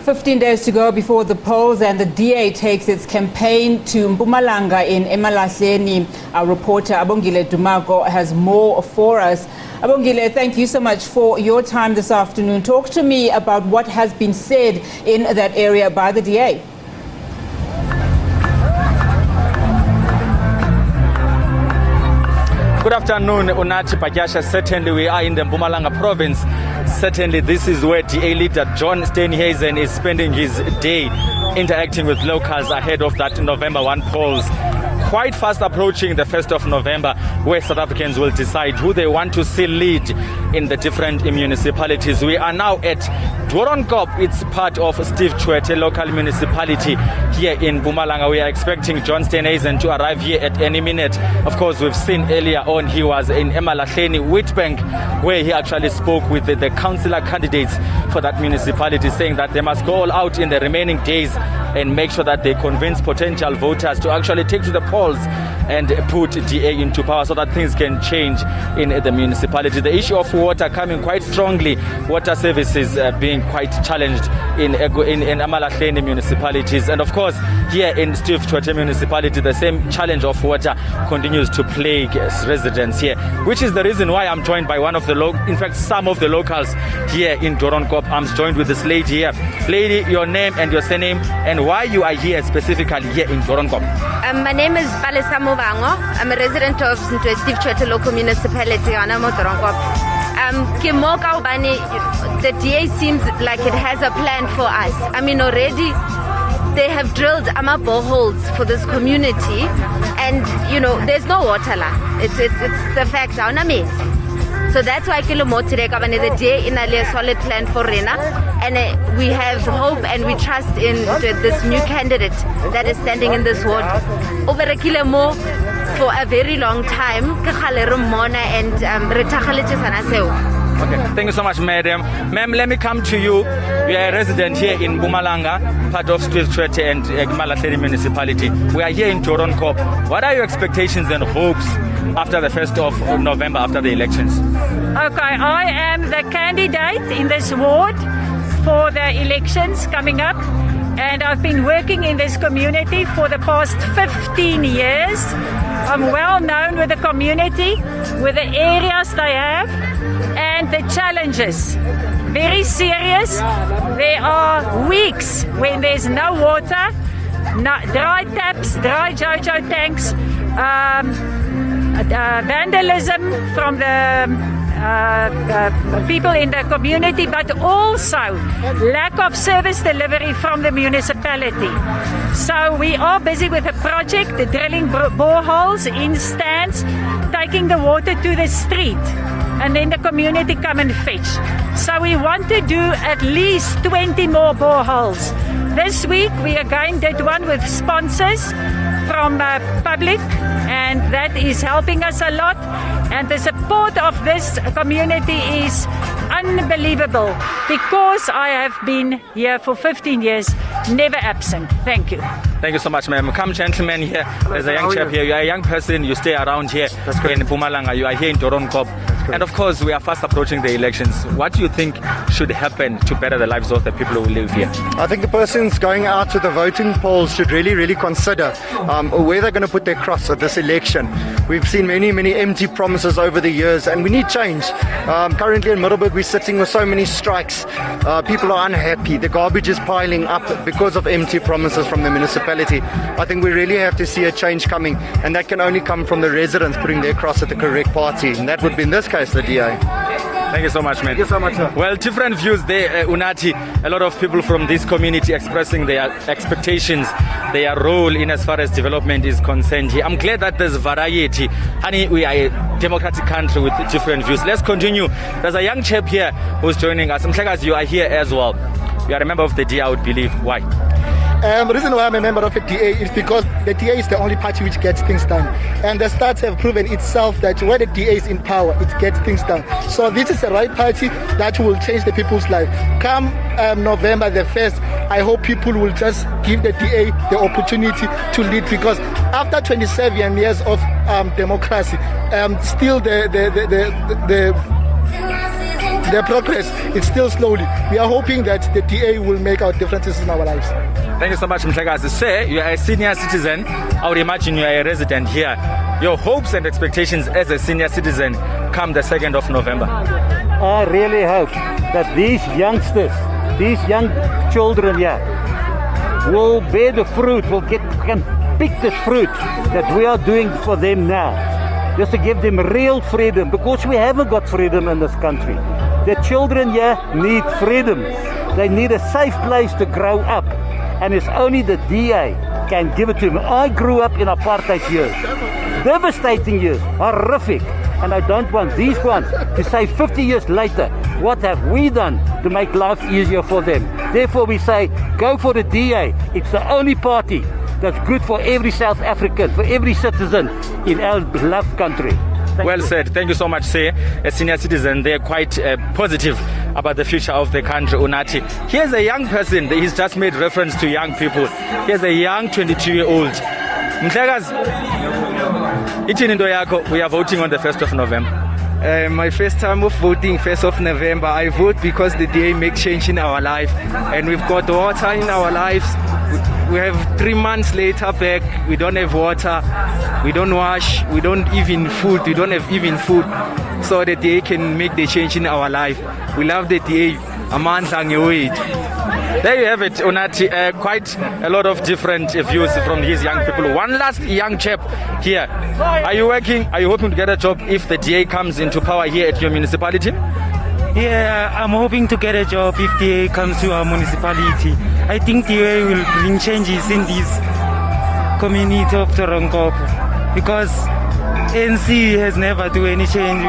15 days to go before the polls, and the DA takes its campaign to Mpumalanga in Emalahleni. Our reporter Abongile Dumago has more for us. Abongile, thank you so much for your time this afternoon. Talk to me about what has been said in that area by the DA. Good afternoon, Unathi Patyasha. Certainly we are in the Mpumalanga province. Certainly this is where DA leader John Steenhuisen is spending his day interacting with locals ahead of that November 1 polls. Quite fast approaching the 1st of November, where South Africans will decide who they want to see lead in the different municipalities. We are now at Doornkop. It's part of Steve Tshwete local municipality here in Mpumalanga. We are expecting John Steenhuisen to arrive here at any minute. Of course, we've seen earlier on he was in Emalahleni, Witbank, where he actually spoke with the councillor candidates for that municipality, saying that they must go all out in the remaining days and make sure that they convince potential voters to actually take to the polls and put DA into power so that things can change in the municipality. The issue of water coming quite strongly, water services being quite challenged in Emalahleni municipalities. And of course, here in Steve Tshwete municipality, the same challenge of water continues to plague residents here, which is the reason why I'm joined by one of the in fact, some of the locals here in Doornkop. I'm joined with this lady here. Lady, your name and your surname, and why you are here specifically here in Doornkop. My name is Palesa Movango. I'm a resident of Steve Tshwete local municipality on Doornkop. The DA seems like it has a plan for us. I mean, already they have drilled boreholes for this community, and there's no water la. It's the fact. So that's why the DA in a solid plan for Rena, and we have hope and we trust in this new candidate that is standing in this ward. Over a kilo more for a very long time. Okay, thank you so much, madam. Ma'am, let me come to you. We are a resident here in Mpumalanga, part of Steve Tshwete and Emalahleni municipality. We are here in Doornkop. What are your expectations and hopes after the 1st of November, after the elections? Okay, I am the candidate in this ward for the elections coming up, and I've been working in this community for the past 15 years. I'm well known with the community, with the areas they have, and the challenges. Very serious. There are weeks when there's no water, dry taps, dry JoJo tanks, vandalism from the people in the community, but also lack of service delivery from the municipality. So we are busy with a project, the drilling boreholes in stands, taking the water to the street, and then the community come and fetch. So we want to do at least 20 more boreholes. This week we again did one with sponsors from public, and that is helping us a lot, and the support of this community is unbelievable, because I have been here for 15 years, never absent. Thank you. Thank you so much, ma'am. Come, gentlemen, here. There's a young chap here. You are a young person. You stay around here in Mpumalanga. You are here in Doornkop. And of course, we are fast approaching the elections. What do you think should happen to better the lives of the people who live here? I think the persons going out to the voting polls should really consider where they're going to put their cross at this election. We've seen many empty promises over the years, and we need change. Currently in Middelburg, we're sitting with so many strikes. People are unhappy. The garbage is piling up because of empty promises from the municipality. I think we really have to see a change coming, and that can only come from the residents putting their cross at the correct party, and that would be in this case the DA. Thank you so much, man. Thank you so much, sir. Well, different views there, Unathi. A lot of people from this community expressing their expectations, their role in as far as development is concerned here. I'm glad that there's variety. Honey, we are a democratic country with different views. Let's continue. There's a young chap here who's joining us. Mhlekazi, you are here as well. You are a member of the DA, I would believe. Why? The reason why I'm a member of the DA is because the DA is the only party which gets things done. And the stats have proven itself that when the DA is in power, it gets things done. So this is the right party that will change the people's life. Come November the 1st, I hope people will just give the DA the opportunity to lead, because after 27 years of democracy, still the the progress is still slowly. We are hoping that the DA will make our differences in our lives. Thank you so much, Mhlekazi. Sir, you are a senior citizen. I would imagine you are a resident here. Your hopes and expectations as a senior citizen come the 2nd of November. I really hope that these youngsters, these young children here, will bear the fruit, can pick this fruit that we are doing for them now. Just to give them real freedom, because we haven't got freedom in this country. The children here need freedom. They need a safe place to grow up. And it's only the DA can give it to them. I grew up in apartheid years. Devastating years, horrific. And I don't want these ones to say 50 years later, what have we done to make life easier for them? Therefore we say, go for the DA. It's the only party that's good for every South African, for every citizen in our beloved country. Well said. Thank you so much, sir. A senior citizen, they're quite positive about the future of the country, Unathi. Here's a young person. He's just made reference to young people. Here's a young 22-year-old. Mhlekazi, ithini into yakho? We are voting on the 1st of November. My first time of voting, 1st of November. I vote because the DA makes change in our life. And we've got water in our lives. We have 3 months later back. We don't have water. We don't wash. We don't even food. We don't have even food. So the DA can make the change in our life. We love the DA. Amandla ngewethu. There you have it, Unathi. Quite a lot of different views from these young people. One last young chap here. Are you working? Are you hoping to get a job if the DA comes into power here at your municipality? Yeah, I'm hoping to get a job if DA comes to our municipality. I think DA will bring changes in this community of Toronkopo because NC has never done any change.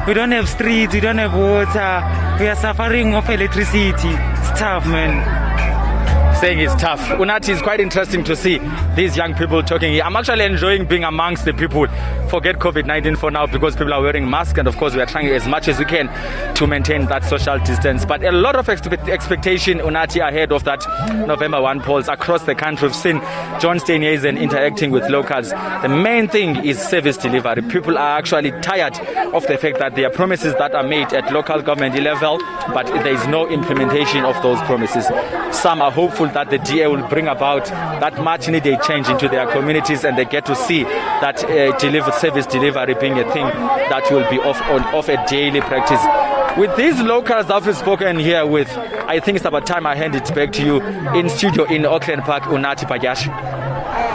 We don't have streets, we don't have water, we are suffering of electricity. It's tough, man. Saying it's tough. Unathi, is quite interesting to see these young people talking here. I'm actually enjoying being amongst the people. Forget COVID-19 for now because people are wearing masks, and of course we are trying as much as we can to maintain that social distance. But a lot of expectation, Unathi, ahead of that November 1 polls across the country. We've seen John Steenhuisen interacting with locals. The main thing is service delivery. People are actually tired of the fact that there are promises that are made at local government level, but there is no implementation of those promises. Some are hopeful that the DA will bring about that much needed change into their communities, and they get to see that service delivery being a thing that will be of a daily practice. With these locals that we've spoken here with, I think it's about time I hand it back to you in studio in Auckland Park, Unathi Pagyasha.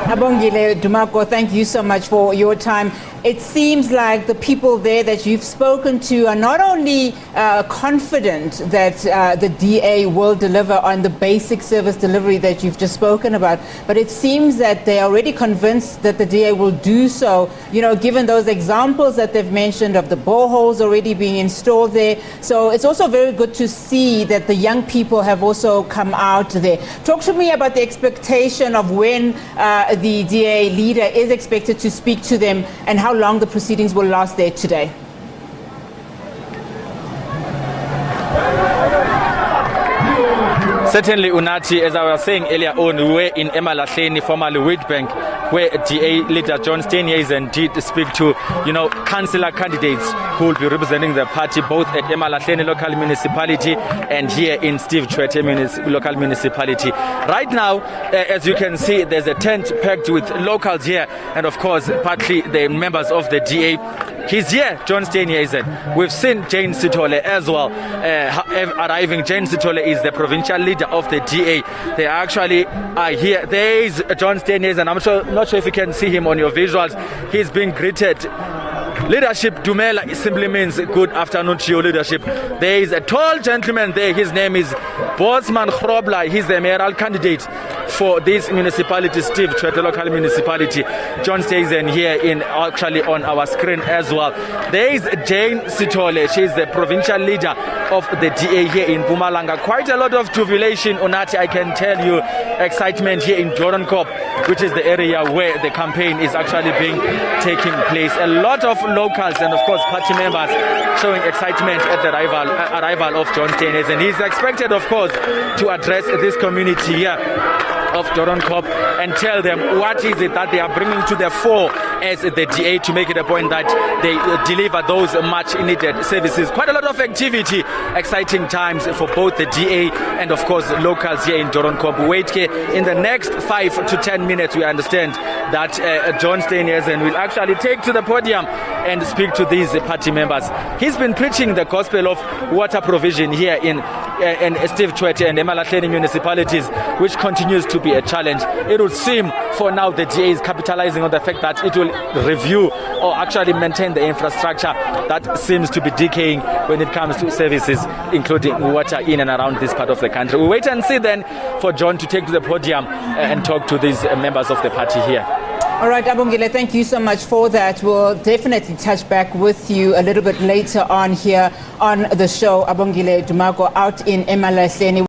Abongile Dumako, thank you so much for your time. It seems like the people there that you've spoken to are not only confident that the DA will deliver on the basic service delivery that you've just spoken about, but it seems that they're already convinced that the DA will do so, you know, given those examples that they've mentioned of the boreholes already being installed there. So it's also very good to see that the young people have also come out there. Talk to me about the expectation of when the DA leader is expected to speak to them and how long the proceedings will last there today. Certainly, Unathi, as I was saying earlier on, we were in Emalahleni, formerly Witbank, where DA leader John Steenhuisen did speak to, councillor candidates who will be representing the party both at Emalahleni local municipality and here in Steve Tshwete local municipality. Right now, as you can see, there's a tent packed with locals here, and of course, partly the members of the DA. He's here, John Steenhuisen. We've seen Jane Sithole as well arriving. Jane Sithole is the provincial leader of the DA. They actually are here. There is John Steenhuisen. I'm not sure if you can see him on your visuals. He's being greeted. Leadership, Dumela, simply means good afternoon to your leadership. There is a tall gentleman there. His name is Bosman Grobler. He's the mayoral candidate for this municipality, Steve Tshwete local municipality. John Steenhuisen here actually on our screen as well. There is Jane Sithole. She is the provincial leader of the DA here in Mpumalanga. Quite a lot of jubilation, Unathi, I can tell you. Excitement here in Doornkop, which is the area where the campaign is actually taking place. A lot of locals and of course party members showing excitement at the arrival of John Steenhuisen. He's expected, of course, to address this community here. of Doornkop and tell them what is it that they are bringing to the fore as the DA to make it a point that they deliver those much needed services. Quite a lot of activity, exciting times for both the DA and of course locals here in Doornkop. Wait here in the next 5 to 10 minutes. We understand that John Steenhuisen will actually take to the podium and speak to these party members. He's been preaching the gospel of water provision here in Steve Tshwete and Emalahleni municipalities, which continues to be a challenge. It would seem for now the DA is capitalizing on the fact that it will review or actually maintain the infrastructure that seems to be decaying when it comes to services, including water in and around this part of the country. We'll wait and see then for John to take to the podium and talk to these members of the party here. All right, Abongile, thank you so much for that. We'll definitely touch back with you a little bit later on here on the show. Abongile Dumago out in Emalahleni.